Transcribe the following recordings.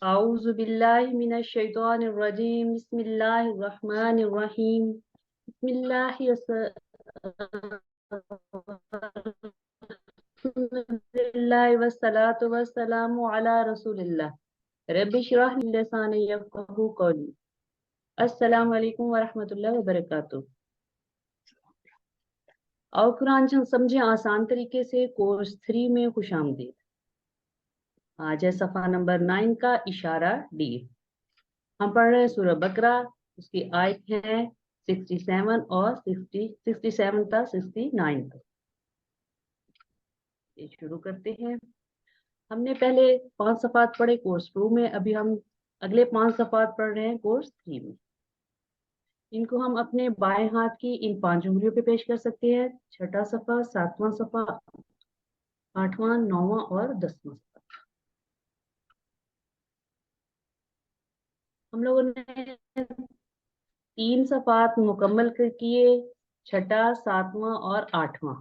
أعوذ بالله من الشيطان الرجيم بسم الله الرحمن الرحيم بسم الله والصلاة والسلام على رسول الله رب اشرح لي لساني يفقهوا قولي السلام علیکم ورحمۃ اللہ وبرکاتہ۔ اور قرآن سمجھیں آسان طریقے سے کورس 3 میں خوش آمدید۔ آج ہے صفحہ نمبر 9 کا اشارہ ڈی۔ ہم پڑھ رہے ہیں سورہ بقرہ، اس کی آیت ہے 67 اور 67 تا 69 تک۔ یہ شروع کرتے ہیں۔ ہم نے پہلے 5 صفحات پڑھے کورس 2 میں، ابھی ہم اگلے 5 صفحات پڑھ رہے ہیں کورس 3 میں۔ ان کو ہم اپنے بائیں ہاتھ کی ان 5 انگلیوں پہ پیش کر سکتے ہیں، چھٹا صفحہ، 7واں صفحہ، 8واں، 9واں اور 10واں صفحہ۔ ہم لوگوں نے 3 صفحات مکمل کیے، چھٹا، 7واں اور 8واں،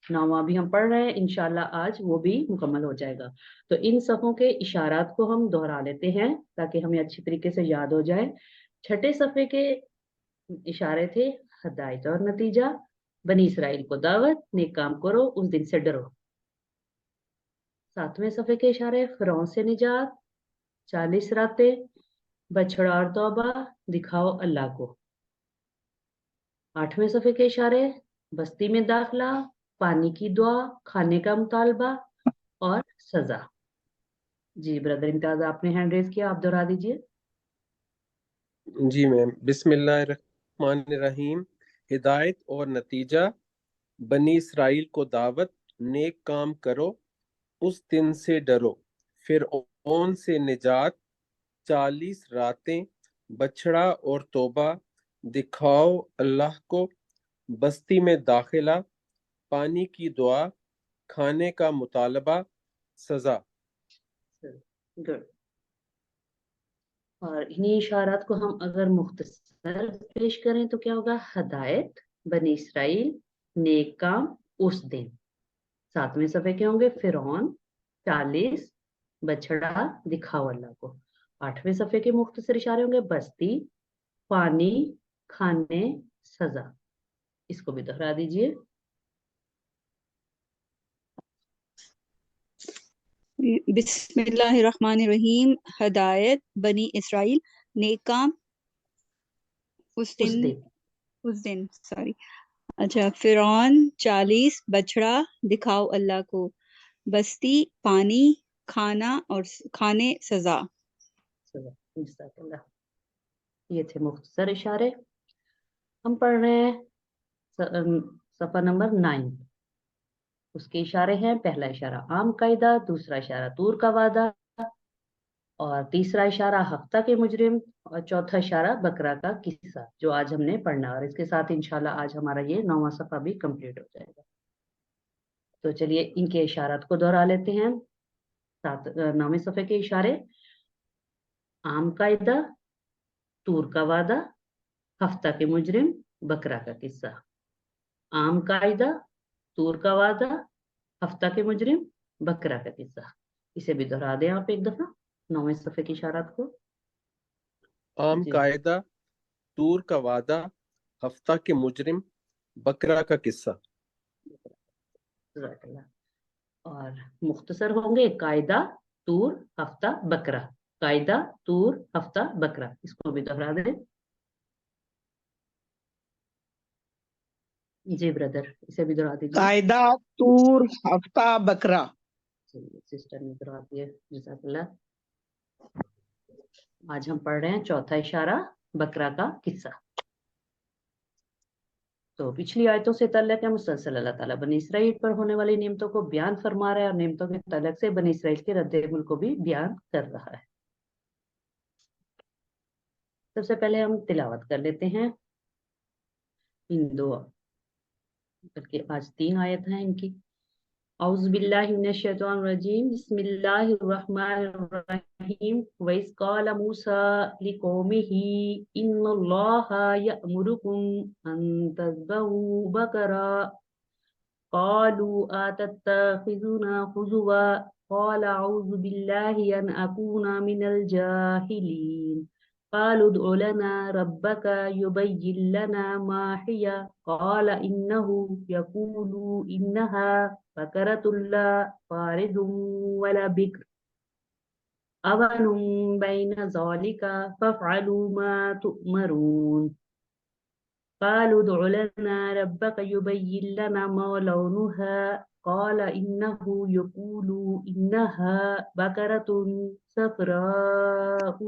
9واں بھی ہم پڑھ رہے ہیں، انشاءاللہ آج وہ بھی مکمل ہو جائے گا۔ تو ان صفحوں کے اشارات کو ہم دہرا لیتے ہیں تاکہ ہمیں اچھی طریقے سے یاد ہو جائے۔ چھٹے صفحے کے اشارے تھے ہدایت اور نتیجہ، بنی اسرائیل کو دعوت، نیک کام کرو، اس دن سے ڈرو۔ 7ویں صفحے کے اشارے فرعون سے نجات، 40 راتیں، بچھڑا اور توبہ، دکھاؤ اللہ کو۔ 8ویں صفحے کے اشارے بستی میں داخلہ، پانی کی دعا، کھانے کا مطالبہ اور سزا۔ جی بردر امتیاز، آپ نے ہینڈ ریز کیا، آپ دہرا دیجئے۔ جی میم، بسم اللہ الرحمن الرحیم۔ ہدایت اور نتیجہ، بنی اسرائیل کو دعوت، نیک کام کرو، اس دن سے ڈرو، فرعون سے نجات، 40 راتیں، بچھڑا اور توبہ، دکھاؤ اللہ کو، بستی میں داخلہ، پانی کی دعا، کھانے کا مطالبہ، سزا۔ گڈ۔ اور انہی اشارات کو ہم اگر مختصر پیش کریں تو کیا ہوگا؟ ہدایت، بنی اسرائیل، نیک کام، اس دن۔ 7ویں صفحے کے ہوں گے فرعون، 40، بچڑا، دکھاؤ اللہ کو۔ 8ویں صفحے کے مختصر اشارے ہوں گے بستی، پانی، کھانے، سزا۔ اس کو بھی دہرا دیجئے۔ بسم اللہ الرحمن الرحیم۔ ہدایت، بنی اسرائیل، نیک کام، اس دن سوری اچھا، فرعون، 40، بچڑا، دکھاؤ اللہ کو، بستی، پانی، کھانا اور کھانے، سزا۔ جزاک اللہ۔ یہ تھے مختصر اشارے۔ ہم پڑھ رہے ہیں صفحہ نمبر 9۔ اس کے اشارے ہیں، پہلا اشارہ عام قاعدہ، دوسرا اشارہ طور کا وعدہ، اور تیسرا اشارہ ہفتہ کے مجرم، اور چوتھا اشارہ بقرہ کا قصہ جو آج ہم نے پڑھنا، اور اس کے ساتھ انشاءاللہ آج ہمارا یہ 9واں صفحہ بھی کمپلیٹ ہو جائے گا۔ تو چلیے ان کے اشارات کو دہرا لیتے ہیں۔ 9ویں صفحے کے اشارے عام قاعدہ، طور کا وعدہ، ہفتہ کے مجرم، بقرہ کا قصہ۔ عام قاعدہ، طور کا وعدہ، ہفتہ کے مجرم، بقرہ کا قصہ۔ اسے بھی دہرا دیں آپ ایک دفعہ 9ویں صفحے کی اشارات کو۔ عام جی قاعدہ، طور کا وعدہ، ہفتہ کے مجرم، بقرہ کا قصہ۔ جزاک اللہ۔ اور مختصر ہوں گے قاعدہ، طور، ہفتہ، بقرہ، قاعدہ، طور، ہفتہ، بقرہ۔ اس کو بھی دہرا دیں۔ جی بردر، اسے بھی دہرا دیجیے۔ قاعدہ، طور، ہفتہ، بقرہ۔ سسٹر نے دہرا دیا، جزاک اللہ۔ آج ہم پڑھ رہے ہیں چوتھا اشارہ بقرہ کا قصہ۔ تو پچھلی آیتوں سے تعلق ہے مسلسل اللہ تعالیٰ بنی اسرائیل پر ہونے والی نعمتوں کو بیان فرما رہا ہے، اور نعمتوں کے تعلق سے بنی اسرائیل کے رد عمل کو بھی بیان کر رہا ہے۔ سب سے پہلے ہم تلاوت کر لیتے ہیں ان 2، بلکہ آج 3 آیت ہیں ان کی۔ اعوذ باللہ من الشیطان الرجیم، بسم اللہ الرحمن الرحیم۔ وَإِذْ قَالَ مُوسَىٰ لِقَوْمِهِ إِنَّ اللَّهَ يَأْمُرُكُمْ أَن تَذْبَحُوا بَقَرَةً قالوا أتتخذنا هزوا قال أعوذ بالله أن أكون من الجاهلين قالوا ادع لنا ربك يبين لنا ما هي قال إنه يقول إنها بقرة لا فارض ولا بكر أذن بين ذلك فافعلوا ما تؤمرون قالوا ادع لنا ربك يبين لنا ما لونها قال إنه يقول إنها بقرة صفراء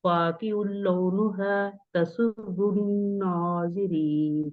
فاقع لونها تسر الناظرين.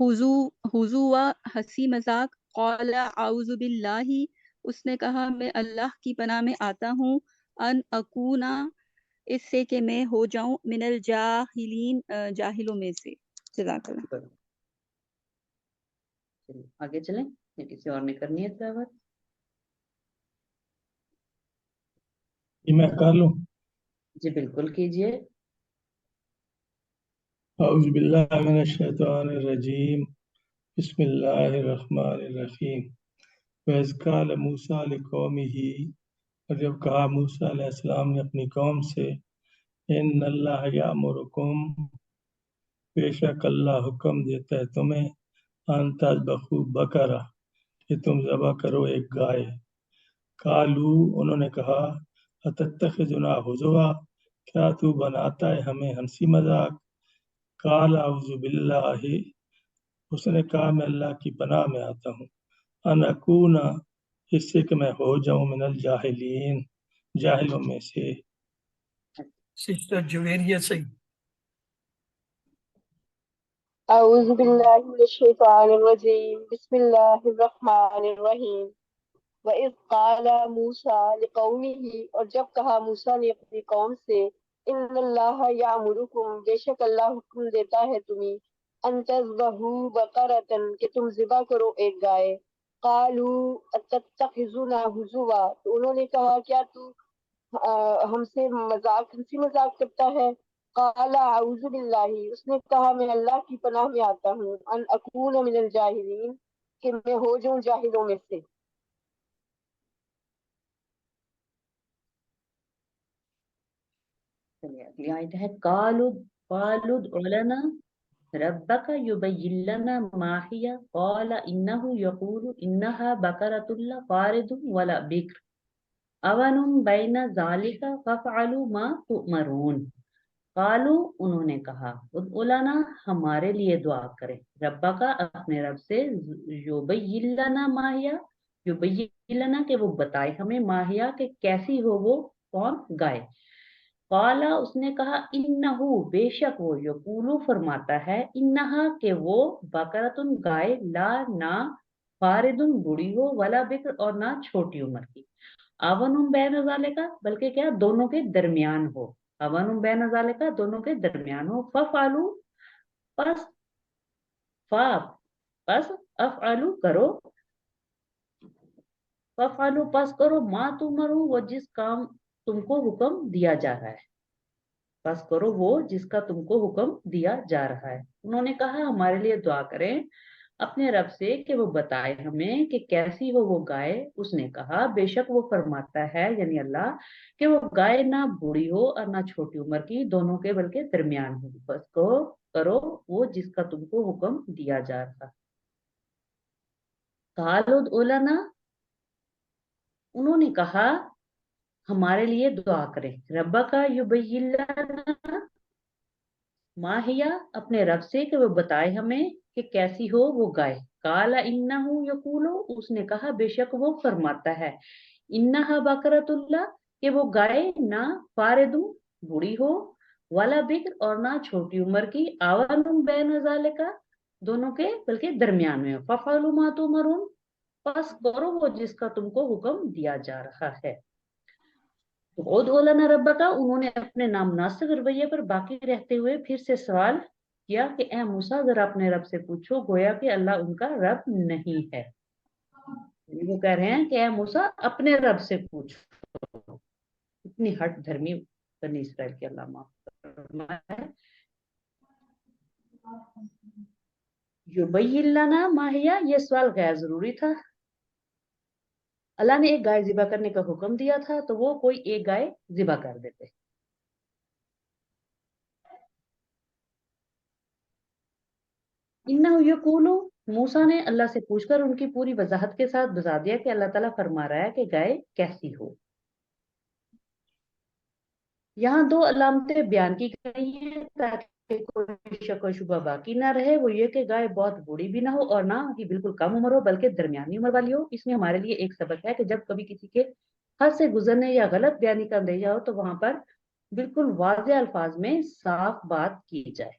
ہوا ہنسی مذاق، قال اعوذ باللہ، اس نے کہا میں اللہ کی پناہ میں آتا ہوں، ان اکونا، اس سے کہ میں ہو جاؤں، من الجاہلین، جاہلوں میں سے۔ جزاک اللہ۔ چلیے آگے چلیں، یا کسی اور نے کرنی ہے تلاوت؟ یہ میں کر لوں؟ جی بالکل کیجئے۔ اعوذ باللہ من الشیطان الرجیم، بسم اللہ الرحمن الرحیم۔ وَإِذْ قَالَ مُوسَىٰ لِقَوْمِهِ، اور جب کہا موسیٰ علیہ السلام نے اپنی قوم سے، اِنَّ اللَّهَ يَأْمُرُكُم، بے شک اللہ حکم دیتا ہے تمہیں، ان تذبحوا بقرہ، کہ تم ذبح کرو ایک گائے۔ قالوا، انہوں نے کہا، اتتخذنا ہزوا، کیا تو بناتا ہے ہمیں ہنسی مذاق؟ قال اعوذ باللہ، اس نے کہا میں اللہ کی پناہ میں آتا ہوں، ان اکون، اس سے کہ میں ہو جاؤں، من الجاہلین، جاہلوں میں سے۔ سسٹر جویریہ سے۔ اعوذ باللہ من الشیطان الرجیم، بسم اللہ الرحمن الرحیم۔ وَإِذْ قَالَ مُوسَىٰ لِقَوْمِهِ، اور جب کہا موسیٰ نے اپنی قوم سے، اِنَّ اللَّهَ يَأْمُرُكُم، بے شک اللہ حکم دیتا ہے تمہیں، ان تذبحوا بقرۃ، کہ تم ذبح کرو ایک گائے۔ قالوا اتتخذنا ہزوا، تو انہوں نے کہا کیا تو ہم سے ہنسی مذاق کرتا ہے؟ قال اعوذ باللہ، اس نے کہا میں اللہ کی پناہ میں آتا ہوں، ان اکون من الجاہلین، کہ میں ہو جاؤں جاہلوں میں سے۔ چلیے اگلی آیت ہے، قالوا ادع لنا ربک یبین لنا ما ہی، قال انہ یقول انہا بقرۃ لا فارض ولا بکر اون بین ذالک فافعلوا ما تؤمرون۔ قالو، انہوں نے کہا، ادع لنا، ہمارے لیے دعا کرے، ربا کا، اپنے رب سے، یبین لنا ماہیا، یبین لنا کہ وہ بتائے ہمیں، ماہیا کہ کیسی ہو وہ، کون؟ گائے۔ قالا، اس نے کہا، انہو، بے شک وہ، یقولو، فرماتا ہے، انہا کہ وہ، بقرۃ، گائے، لا، نہ، فاردن، بڑی ہو، ولا بکر، اور نہ چھوٹی عمر کی، اون بین ذالک، بلکہ کیا، دونوں کے درمیان ہو، اون بین ذالک، دونوں کے درمیان ہو، ففعلوا، پس، افعلوا، کرو، ففعلوا، پس کرو، ما تؤمرون، وہ جس کام تم کو حکم دیا جا رہا ہے، پس کرو وہ جس کا تم کو حکم دیا جا رہا ہے۔ انہوں نے کہا ہمارے لیے دعا کریں اپنے رب سے کہ وہ بتائے ہمیں کہ کیسی ہو وہ گائے۔ اس نے کہا بے شک وہ فرماتا ہے، یعنی اللہ، کہ وہ گائے نہ بوڑھی ہو اور نہ چھوٹی عمر کی، دونوں کے بلکہ درمیان ہو، بس کرو وہ جس کا تم کو حکم دیا جا رہا۔ قالوا ادع لنا، انہوں نے کہا ہمارے لیے دعا کریں، ربا کا یبین لنا ماہیا، اپنے رب سے کہ وہ بتائے ہمیں کہ کیسی ہو وہ گائے۔ قال انہ یقول، اس نے کہا بے شک وہ فرماتا ہے، انہا بقرۃ اللہ، کہ وہ گائے نہ فارد، بوڑھی ہو، ولا بکر، اور نہ چھوٹی عمر کی، اون بین ذالک، دونوں کے بلکہ درمیان میں، ففعلوا ما تؤمرون، پس کرو وہ جس کا تم کو حکم دیا جا رہا ہے۔ ادع لنا ربک، انہوں نے اپنے نامناسب رویے پر باقی رہتے ہوئے پھر سے سوال کیا کہ اے موسیٰ ذرا اپنے رب سے پوچھو، گویا کہ اللہ ان کا رب نہیں ہے۔ وہ کہہ رہے ہیں کہ اے موسیٰ اپنے رب سے پوچھو۔ اتنی ہٹ دھرمی بنی اسرائیل کے اللہ معاف فرمائے۔ یبین لنا ما ہی، یہ سوال غیر ضروری تھا۔ اللہ نے ایک گائے ذبح کرنے کا حکم دیا تھا تو وہ کوئی ایک گائے ذبح کر دیتے۔ انہو یقول، موسیٰ نے اللہ سے پوچھ کر ان کی پوری وضاحت کے ساتھ بتا دیا کہ اللہ تعالیٰ فرما رہا ہے کہ گائے کیسی ہو۔ یہاں دو علامتیں بیان کی گئی ہیں تاکہ کوئی شک و شبہ باقی نہ رہے، وہ یہ کہ گائے بہت بوڑھی بھی نہ ہو اور نہ ہی بالکل کم عمر ہو، بلکہ درمیانی عمر والی ہو۔ اس میں ہمارے لیے ایک سبق ہے کہ جب کبھی کسی کے حد سے گزرنے یا غلط بیانی کا اندیشہ ہو تو وہاں پر بالکل واضح الفاظ میں صاف بات کی جائے۔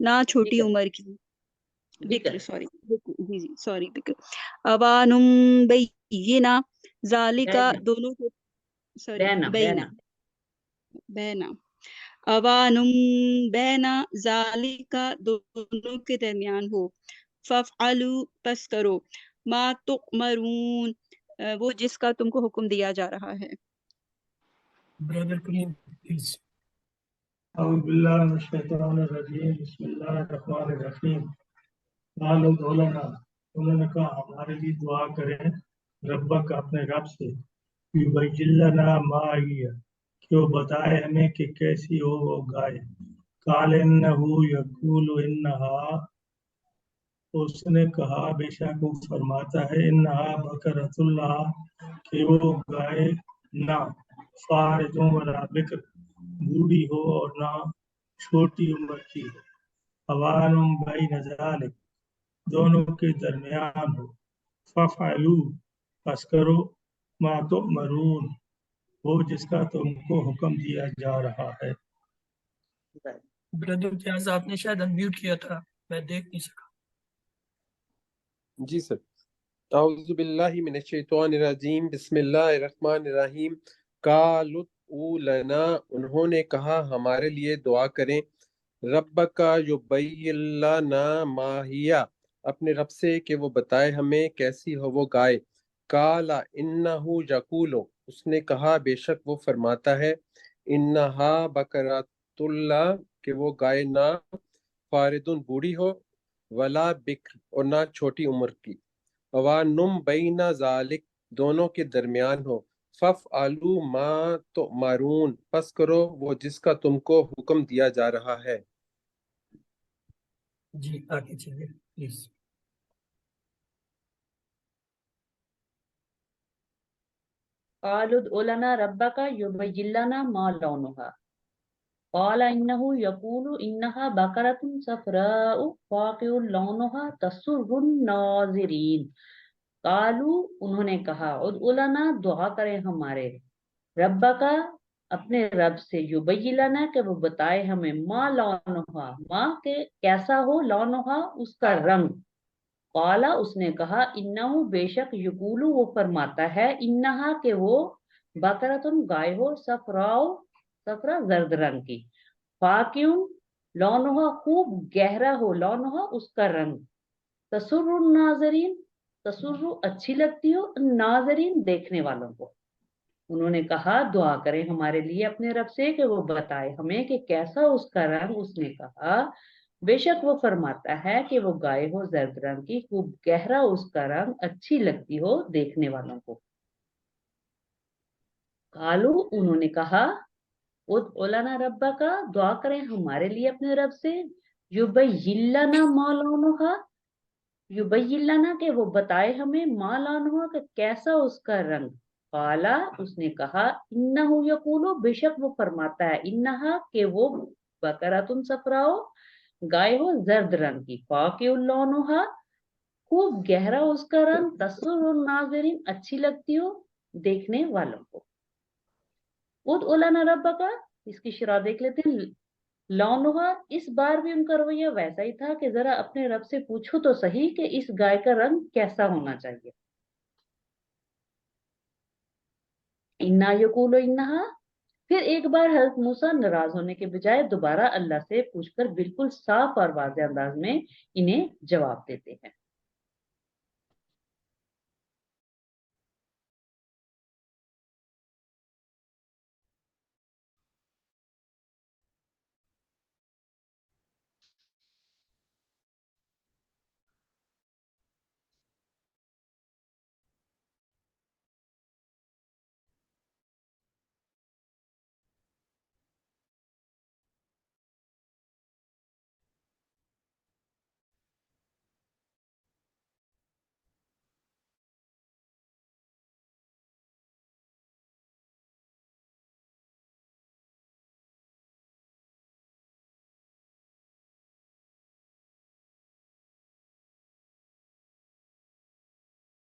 نہ چھوٹی بکر عمر کی. بکر بکر سوری جی جی سوری بکر. اوانم بینا ذالکا بینا دونوں کے سوری بینا بینا بینا بینا اوانم بینا ذالکا دونوں کے درمیان ہو. فافعلوا پس کرو ما تؤمرون وہ جس کا تم کو حکم دیا جا رہا ہے. Brother Kareem, please. اعوذ باللہ من الشیطان الرجیم بسم اللہ الرحمن الرحیم. قالوا ادع لنا، انہوں نے کہا ہمارے لیے دعا کریں ربک اپنے رب سے، یبین لنا ما ہی، کہ وہ بتائے ہمیں کہ کیسی ہو وہ گائے. قال انہ یقول انہا، اس نے کہا بے شک وہ فرماتا ہے انہا بکرۃ اللہ، کہ وہ گائے نہ فارض ولا بکر، بوڑھی ہو اور نہ چھوٹی عمر کی ہو. اوان بین ذالک، دونوں کے درمیان ہو. ففعلوا پس کرو ما تؤمرون، وہ جس کا تم کو حکم دیا جا رہا ہے. Brother Fiaz, آپ نے شاید unmute کیا تھا, میں دیکھ نہیں سکا. جی سر. اعوذ باللہ من الشیطان الرجیم بسم اللہ الرحمن الرحیم. قالوا ادع لنا، انہوں نے کہا ہمارے لیے دعا کریں ربک یبین لنا ما ہی، اپنے رب سے کہ وہ بتائے ہمیں کیسی ہو وہ گائے. قال انہ یقول، اس نے کہا بے شک وہ فرماتا ہے انہا بکرۃ اللہ، کہ وہ گائے نہ فاردن بوڑھی ہو ولا بکر اور نہ چھوٹی عمر کی. وَنُم بین ذالک، دونوں کے درمیان ہو. فَافْعَلُوا مَا تُؤْمَرُونَ، پس کرو وہ جس کا تم کو حکم دیا جا رہا ہے. جی آگے چلیے پلیز. قالوا ادع لنا ربك يبين لنا ما لونها قال إنه يقول إنها بقرة صفراء فاقع لونها تسر الناظرين. قالوا انہوں نے کہا ادع لنا دعا کریں ہمارے ربا کا اپنے رب سے یبین لنا کہ وہ بتائے ہمیں ما لونها ما کہ کیسا ہو لونها اس کا رنگ. قالا اس نے کہا انہو بے شک یقولو وہ فرماتا ہے انہا کہ وہ بقرۃ گائے ہو صفرا زرد رنگ کی. فاقعٌ لونہا خوب گہرا ہو لونہا اس کا رنگ. تسر الناظرین تسر اچھی لگتی ہو ناظرین دیکھنے والوں کو. انہوں نے کہا دعا کریں ہمارے لیے اپنے رب سے کہ وہ بتائے ہمیں کہ کیسا اس کا رنگ. اس نے کہا بے شک وہ فرماتا ہے کہ وہ گائے ہو زرد رنگ کی خوب گہرا اس کا رنگ اچھی لگتی ہو دیکھنے والوں کو. قالو انہوں نے کہا ادع لنا ربک دعا کریں ہمارے لیے اپنے رب سے یبین لنا ما لونہا یبین لنا کہ وہ بتائے ہمیں ما لونہا کہ کیسا اس کا رنگ. قالا اس نے کہا انہو یقولو بے شک وہ فرماتا ہے انہا کہ وہ بقرۃ صفراء گائے ہو زرد رنگ کی. فاقع لونہا خوب گہرا اس کا رنگ تسر الناظرین اچھی لگتی ہو دیکھنے والوں کو. ادع لنا ربک اس کی شرح دیکھ لیتے ہیں. لونہا اس بار بھی ان کا رویہ ویسا ہی تھا کہ ذرا اپنے رب سے پوچھو تو صحیح کہ اس گائے کا رنگ کیسا ہونا چاہیے. انا یقول انہا پھر ایک بار حضرت موسیٰ ناراض ہونے کے بجائے دوبارہ اللہ سے پوچھ کر بالکل صاف اور واضح انداز میں انہیں جواب دیتے ہیں.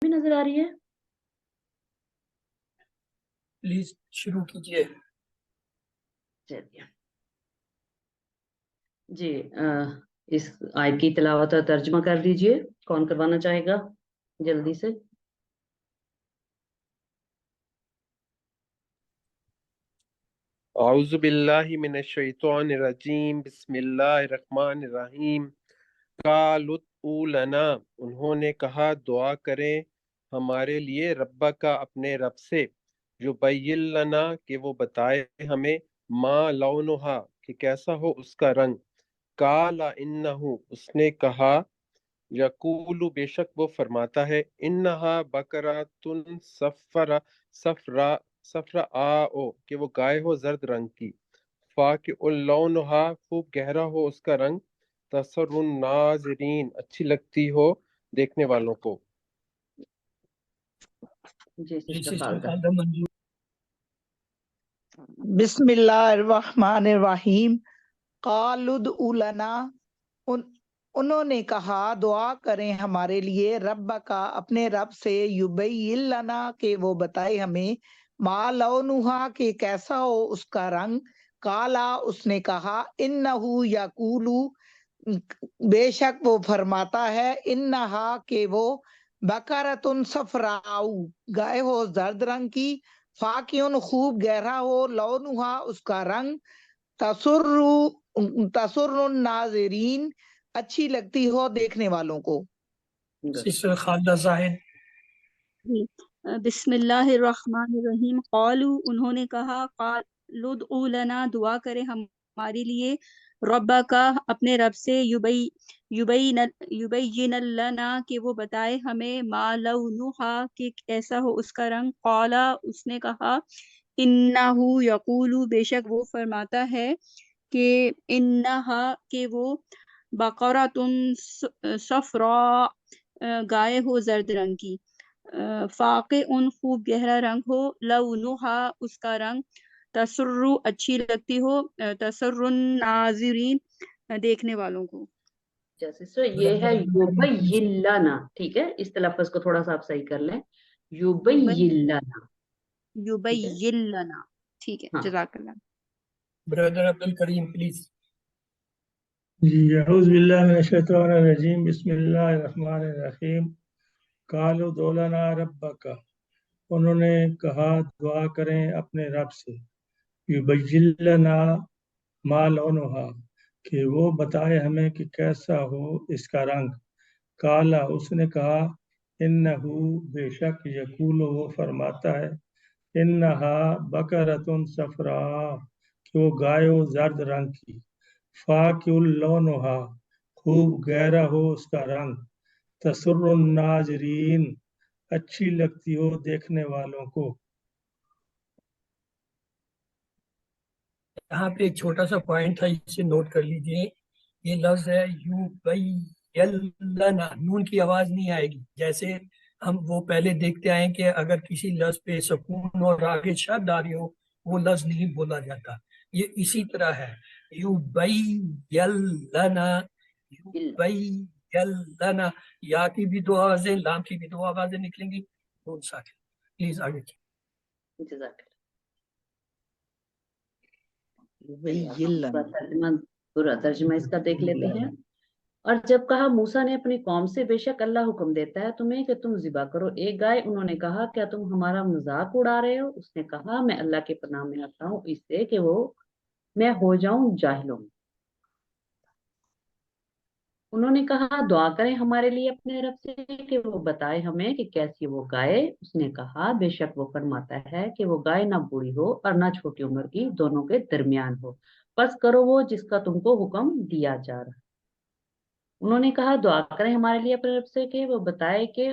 بھی نظر آ رہی ہے؟ پلیز شروع کیجیے. چلیے جی اس آیت کی تلاوت اور ترجمہ کر دیجئے. کون کروانا چاہے گا جلدی سے؟ اعوذ باللہ من الشیطان الرجیم بسم اللہ الرحمن الرحیم. قالوا ادعوا لنا، انہوں نے کہا دعا کریں ہمارے لیے، ربا کا اپنے رب سے، یبین لنا کہ وہ بتائے ہمیں، ما لونہا کہ کیسا ہو اس کا رنگ. قال انہو اس نے کہا، یقول بے شک وہ فرماتا ہے، انہا بقرۃ صفراء کہ وہ گائے ہو زرد رنگ کی، فاقع لونہا خوب گہرا ہو اس کا رنگ، تسر الناظرین اچھی لگتی ہو دیکھنے والوں کو. جی جی سسٹر سسٹر خالدہ. خالدہ منظور. بسم اللہ الرحمن الرحیم. قالوا ادعوا لنا، انہوں نے کہا دعا کریں ہمارے لیے، رب کا اپنے رب سے، یبین لنا کہ وہ بتائے ہمیں، ما لونہا کہ کیسا ہو اس کا رنگ. کالا اس نے کہا، انہو یقولو بے شک وہ فرماتا ہے، انہا کہ وہ بقرۃ صفراء گائے ہو زرد رنگ کی، فاقع خوب گہرا ہو، لونہا اس کا رنگ، تسر الناظرین اچھی لگتی ہو دیکھنے والوں کو. سسٹر خالدہ زاہد. جی. بسم اللہ الرحمن الرحیم. قالوا انہوں نے کہا، قالوا ادعوا لنا دعا کرے ہمارے لیے، رب کا اپنے رب سے، یبین لنا کہ وہ بتائے ہمیں، ما لونہا کہ کیسا ہو اس کا رنگ. قالا اس نے کہا، انہو یقول بے شک وہ فرماتا ہے کہ انہا کہ وہ بقرۃ صفراء گائے ہو زرد رنگ کی، فاقع خوب گہرا رنگ ہو، لونہا اس کا رنگ، تسر اچھی لگتی ہو، تسر الناظرین دیکھنے والوں کو. سسٹر یہ ہے یبین لنا، ٹھیک ہے، اس تلفظ کو تھوڑا سا آپ صحیح کر لیں، یبین لنا. یبین لنا. ٹھیک ہے، ہاں. جزاک اللہ. بردر عبد الکریم پلیز. جی اعوذ باللہ من الشیطان الرجیم بسم اللہ الرحمن الرحیم. قالوا ادع لنا ربک، انہوں نے کہا دعا کریں اپنے رب سے، یبین لنا ما لونہا کہ وہ بتائے ہمیں کہ کیسا ہو اس کا رنگ. کالا اس نے کہا، انہو بے شک یقول وہ فرماتا ہے، انہا بقرۃ صفراء کہ وہ گائے ہو زرد رنگ کی، فاقع لونہا خوب گہرا ہو اس کا رنگ، تسر الناظرین اچھی لگتی ہو دیکھنے والوں کو. یہاں پہ ایک چھوٹا سا پوائنٹ تھا، اسے نوٹ کر لیجئے. یہ لفظ ہے یبین لنا، نون کی آواز نہیں آئے گی. جیسے ہم وہ پہلے دیکھتے آئے کہ اگر کسی لفظ پہ سکون اور آگے شد آ رہی ہو وہ لفظ نہیں بولا جاتا. یہ اسی طرح ہے، یبین لنا، یبین لنا. یا کی بھی دو آوازیں، لام کی بھی دو آوازیں نکلیں گی، نون ساکن. پلیز آگے. جزاک یبین لنا. پورا ترجمہ اس کا دیکھ لیتے ہیں. اور جب کہا موسیٰ نے اپنی قوم سے، بے شک اللہ حکم دیتا ہے تمہیں کہ تم ذبح کرو ایک گائے. انہوں نے کہا کیا تم ہمارا مذاق اڑا رہے ہو؟ اس نے کہا میں اللہ کے پناہ میں آتا ہوں اس سے کہ میں ہو جاؤں جاہلوں. انہوں نے کہا دعا کریں ہمارے لیے اپنے رب سے کہ وہ بتائے ہمیں کہ کیسی وہ گائے. اس نے کہا بے شک وہ فرماتا ہے کہ وہ گائے نہ بوڑھی ہو اور نہ چھوٹی عمر کی، دونوں کے درمیان ہو، بس کرو وہ جس کا تم کو حکم دیا جا رہا. انہوں نے کہا دعا کریں ہمارے لیے اپنے رب سے کہ وہ بتائے کہ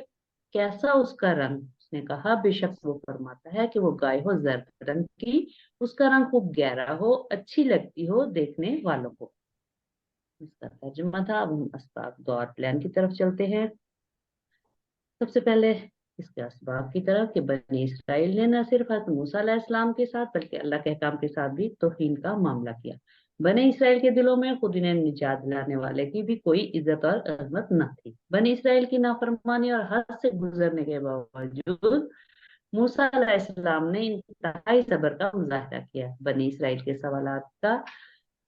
کیسا اس کا رنگ. اس نے کہا بے شک وہ فرماتا ہے کہ وہ گائے ہو زرد رنگ کی، اس کا رنگ خوب گہرا ہو، اچھی لگتی ہو دیکھنے والوں کو. اس کا ترجمہ تھا. اب ہم اسباب دعا پلان کی طرف چلتے ہیں. سب سے پہلے اس کے اسباب کی طرف کہ بنی اسرائیل نے نہ صرف حضرت موسیٰ علیہ السلام کے ساتھ بلکہ اللہ کے احکام کے ساتھ بھی توہین کا معاملہ کیا. بنی اسرائیل کے دلوں میں خود انہیں نجات دلانے والے کی بھی کوئی عزت اور عظمت نہ تھی. بنی اسرائیل کی نافرمانی اور حد سے گزرنے کے باوجود موسیٰ علیہ السلام نے انتہائی صبر کا مظاہرہ کیا. بنی اسرائیل کے سوالات کا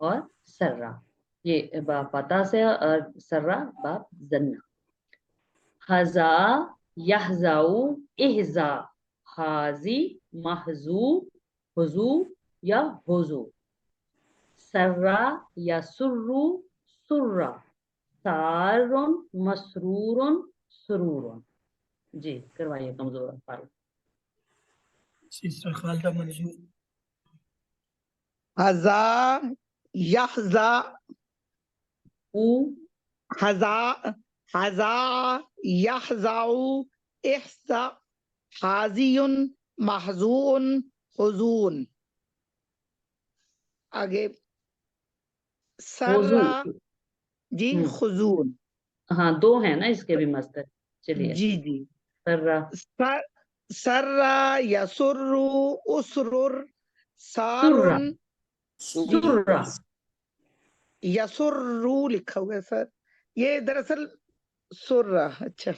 اور سرا، یہ با فتح سے اور سرا با زنا. حزا یحزاؤ احزا، حازی محزو حزو یا حزو. سرا یا سرو سرا، سارن مسرورن سرورن. جی کروائیے کمزور فاروق. سسٹر خالدہ منظور. حزا یحزا او حزا حزا یحزاؤ احزا، حازی محزون حزون. آگے خضوع. سرا جی ہم، خزون. ہاں دو ہیں نا اس کے بھی مصدر. چلیے جی جی. سرا سرا یسرو اسرر سرا سارن. جی جی سرا. یسرو لکھا ہوا ہے سر، یہ دراصل سرا. اچھا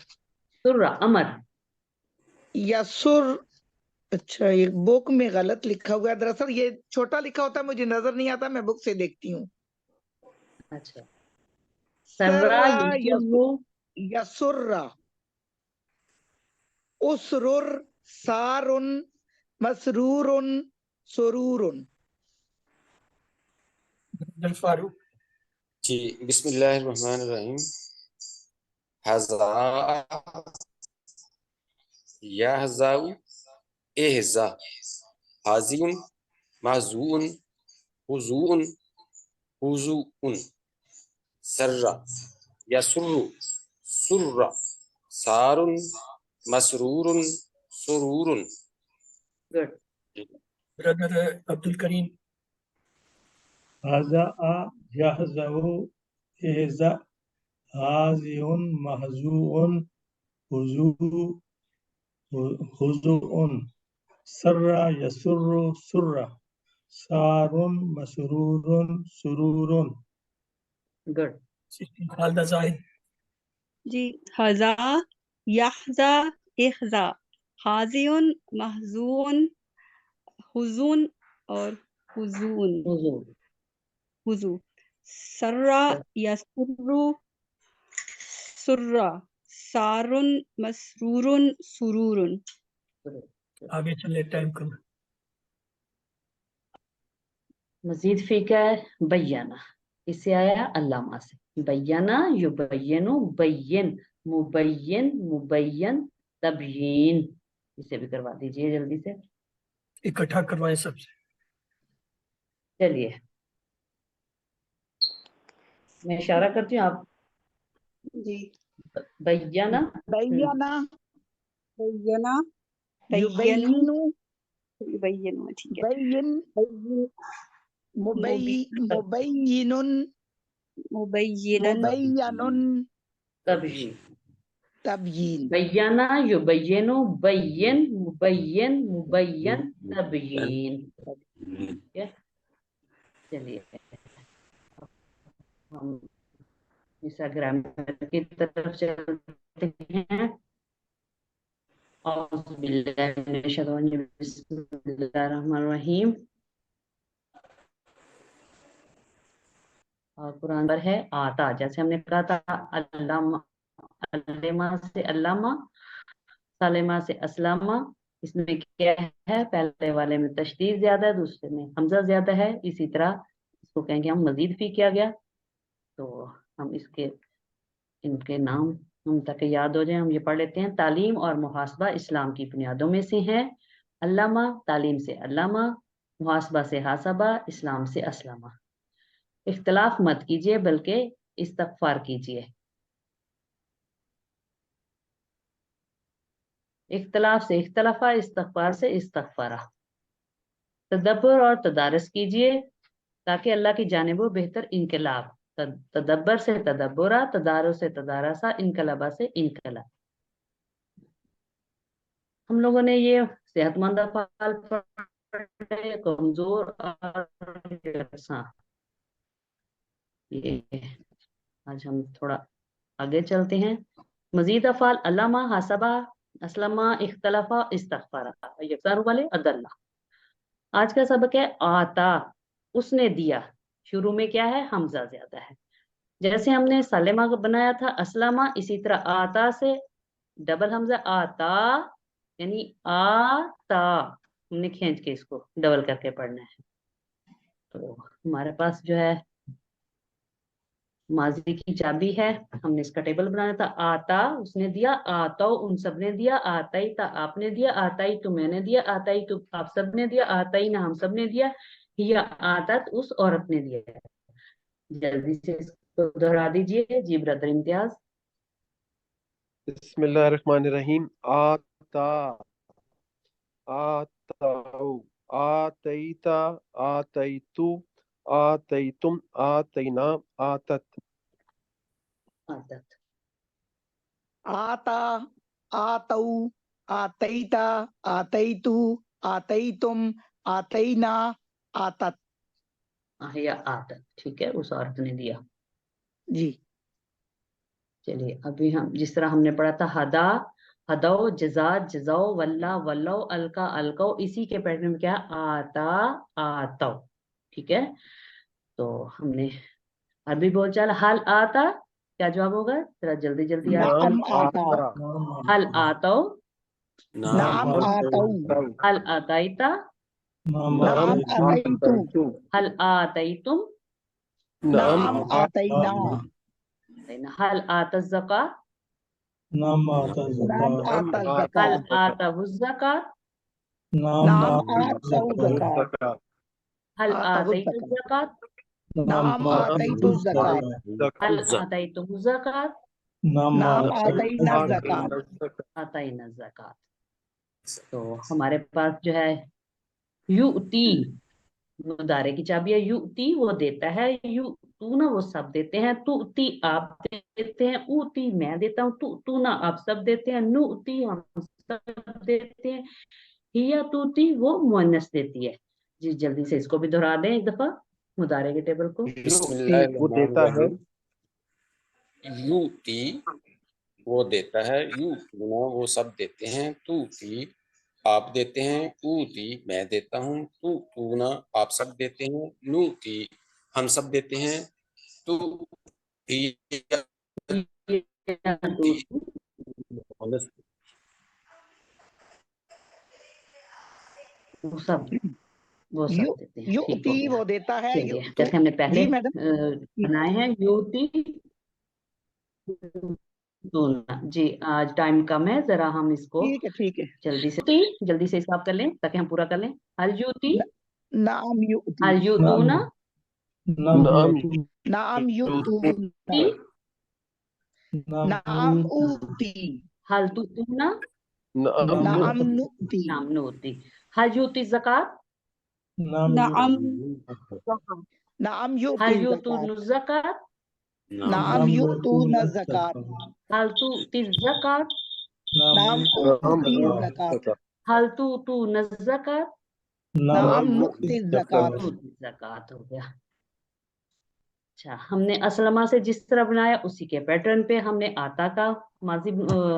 سرا امر. یسر، اچھا یہ بک میں غلط لکھا ہوا ہے. دراصل یہ چھوٹا لکھا ہوتا ہے، مجھے نظر نہیں آتا، میں بک سے دیکھتی ہوں. اچھا سرا سرا یسرو. یسرا اسرر سارن مسرورن سرورن. برادر فاروق. جی بسم اللہ الرحمن الرحیم. حزا یحزاؤ احزا، حازین محزون حزون حزون. سرا یسر سرا، سارن مسرور سرور. گڈ. برادر عبد الکریم. حزا یحزو احزا، حازی محزون حزون. سرا یسر سرا، سار مسرور سرور. گڈ. سسٹر خالدہ زاہد. جی حزا یحزا احزا، حازن محزون حزون اور حزون حضور. حضو. سرا یسرو سرا، سارن مسرورن سرورن. آگے چلے ٹائم کم. مزید فیکہ ہے بیانہ، اس سے آیا علامہ سے. بیانہ یبینو بین، مبین مبین تبیین. اسے بھی کروا دیجئے جلدی سے. اکٹھا کروائیں سب سے. چلیے میں اشارہ کرتی ہوں، آپ جی بیانہ. بیانہ بینا یبینو بینا ٹھیک ہے. بین مبینن مبینن مبینن تبیین. تبیین. بیانہ یبینو بین مبین مبین تبیین. ٹھیک ہے؟ چلیے ہم اس گرامر کی طرف چلتے ہیں. اعوذ باللہ من الشیطان الرجیم، بسم اللہ الرحمن الرحیم. اور قرآن پر ہے آتا، جیسے ہم نے کہا تھا علامہ، علامہ سے علامہ، سالمہ سے اسلامہ. اس میں کیا ہے، پہلے والے میں تشدید زیادہ ہے، دوسرے میں حمزہ زیادہ ہے. اسی طرح اس کو کہیں گے ہم مزید فی کیا گیا. تو ہم اس کے ان کے نام ہم تک یاد ہو جائیں، ہم یہ پڑھ لیتے ہیں. تعلیم اور محاسبہ اسلام کی بنیادوں میں سے ہیں. علامہ تعلیم سے علامہ، محاسبہ سے حاسبہ، اسلام سے اسلامہ. اختلاف مت کیجیے بلکہ استغفار کیجیے. اختلاف سے اختلافہ، استغفار سے استغفارہ. تدبر اور تدارس کیجیے تاکہ اللہ کی جانب و بہتر انقلاب. تدبر سے تدبرہ، تدارس سے تدارسہ، انقلابہ سے انقلاب. ہم لوگوں نے یہ صحت مند افعال پڑھے، کمزور اور یکساں. یہ آج ہم تھوڑا آگے چلتے ہیں. مزید افعال علامہ، حاسبہ، اسلمہ، اختلافہ، استغفارہ، یکساں والے عدلہ. آج کا سبق ہے آتا، اس نے دیا. شروع میں کیا ہے؟ حمزہ زیادہ ہے. جیسے ہم نے سلمہ کا بنایا تھا اسلمہ، اسی طرح آتا سے ڈبل حمزہ آتا، یعنی آتا ہم نے کھینچ کے اس کو ڈبل کر کے پڑھنا ہے. تو ہمارے پاس جو ہے ماضی کی چابی ہے، ہم نے اس کا ٹیبل بنایا تھا. آتا اس نے دیا، آتا ان سب نے دیا، آتا ہی تا آپ نے دیا، آتا ہی تو میں نے دیا، آتا ہی تو آپ سب نے دیا، آتا ہی نہ ہم سب نے دیا، یا آتت اس عورت نے دیا. جلدی سے اس کو دہرا دیجئے. جی برادر امتیاز. بسم اللہ الرحمن الرحیم. آتا، آتاؤ، آتیتا، آتیتو، آتیتم، آتینا، آتت. عادت. آتا، آتو، آتیتا، آتیتو، آتیتم، آتینا، آتت. یا عادت. ٹھیک ہے، اس عورت نے دیا. جی چلیے ابھی ہم جس طرح ہم نے پڑھا تھا ہدا، ہدو، جزا، جزاؤ، ولہ، ولو، الکا، الکو، اسی کے پیٹرن میں کیا آتا، آتو. ٹھیک ہے، تو ہم نے عربی بول چال حل آتا، کیا جواب ہوگا؟ ذرا جلدی جلدی آپ نعم آتا، حل آتو، نعم آتو، حل آتیتا، نعم آتیتو، حل آتیتم، نعم آتینا، حل آت الزکاة، نعم آتا نعم زکات، آتا حل الزکات، آتہ الزکاة، نعم نعم آتا آتو زکات، زکات، حل آتو آتیت الزکات، الزکاة، نعم آتیت الزکات، حل آتیتم الزکاة، نعم نعم آتا آتینا الزکات. آتینا الزکاة. تو ہمارے پاس جو ہے یؤتی، مضارع کی چابی ہے. یؤتی وہ دیتا ہے، یؤتونا وہ سب دیتے ہیں، تؤتی آپ دیتے ہیں، اوتی میں دیتا ہوں، تؤتونا آپ سب دیتے ہیں، نؤتی ہم سب دیتے ہیں، ہیا توتی وہ مؤنث دیتی ہے. جی جلدی سے اس کو بھی دہرا دیں ایک دفعہ مضارع کے ٹیبل کو. بسم اللہ وہ الرحمن دیتا ہے، الرحیم. یوتی وہ دیتا ہے، یوتونا وہ سب دیتے ہیں، توتی آپ دیتے ہیں، اوتی میں دیتا ہوں، توتونا آپ سب دیتے ہیں، نوتی ہم سب دیتے ہیں، تو وہ سب دیتے ہیں. ٹھیک ہو یؤتی گیا. وہ دیتا ہے، چلیے جیسے ہم نے پہلے جی میڈم بنائے ہیں یوتی. جی آج ٹائم کم ہے، ذرا ہم اس کو ٹھیک ہے ٹھیک ہے. جلدی سے حساب کر لیں تاکہ ہم پورا کر لیں. حل یوتی، نعم یؤتی، حل یوتونا، نعم نعم یؤتونا، نعم اوتی، حل توتونا، نعم نعم نؤتی، نام نوتی. حل یوتی زکات، نعم نعم یؤتی حل یوتون الزکات، الزکات، نعم یؤتون الزکات، حل توتی الزکات، نعم اوتی الزکات، حل توتون الزکات، نعم نؤتی الزکات. زکات ہو گیا. اچھا، ہم نے اسلمہ سے جس طرح بنایا اسی کے پیٹرن پہ ہم نے آتا کا ماضی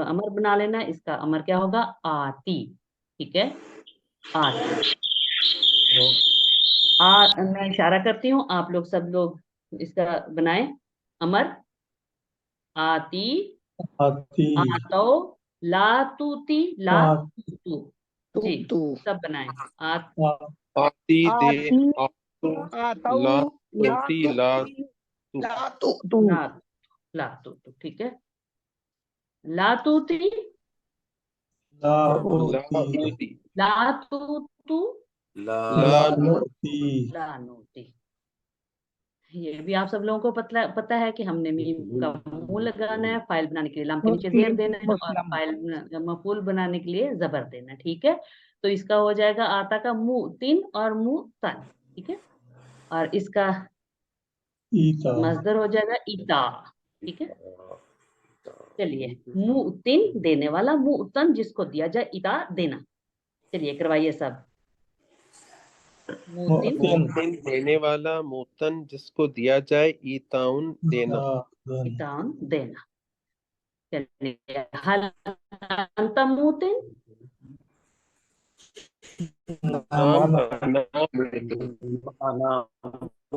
امر بنا لینا. اس کا امر کیا ہوگا؟ آتی. ٹھیک ہے، آتی. تو میں اشارہ کرتی ہوں، آپ لوگ سب لوگ اس کا بنائیں امر. آتی، آتی، آتو، لا توتی، لا تو. جی تو سب بنائیں. آتی دے، آتی، آتو، آتو، لا لا توتی، لا تؤتی، تو. لا تؤتو، لا تو. ٹھیک ہے، لا توتی، لا لا اوتی، اوتی، لا تو، لا لا نو. نؤتی، لا نوتی. یہ بھی آپ سب لوگوں کو پتہ ہے کہ ہم نے میم کا منہ لگانا ہے، فائل بنانے کے لیے لام کے نیچے زیر دینا ہے، اور مسلم. فائل مفعول بنانے کے لیے زبر دینا ہے. ٹھیک ہے، تو اس کا ہو جائے گا آتا کا منہ تن اور منہ تن. ٹھیک ہے، اور اس کا ایتا، مصدر ہو جائے گا ایتا. ٹھیک ہے، چلیے موتن دینے والا، موتن جس کو دیا جائے اتا دینا. چلیے کروائیے سب. موتن مؤتن، دینے والا، موتن جس کو دیا جائے، ایتاؤن دینا. اتان دینا. چلیے حل انت موتن، نام انا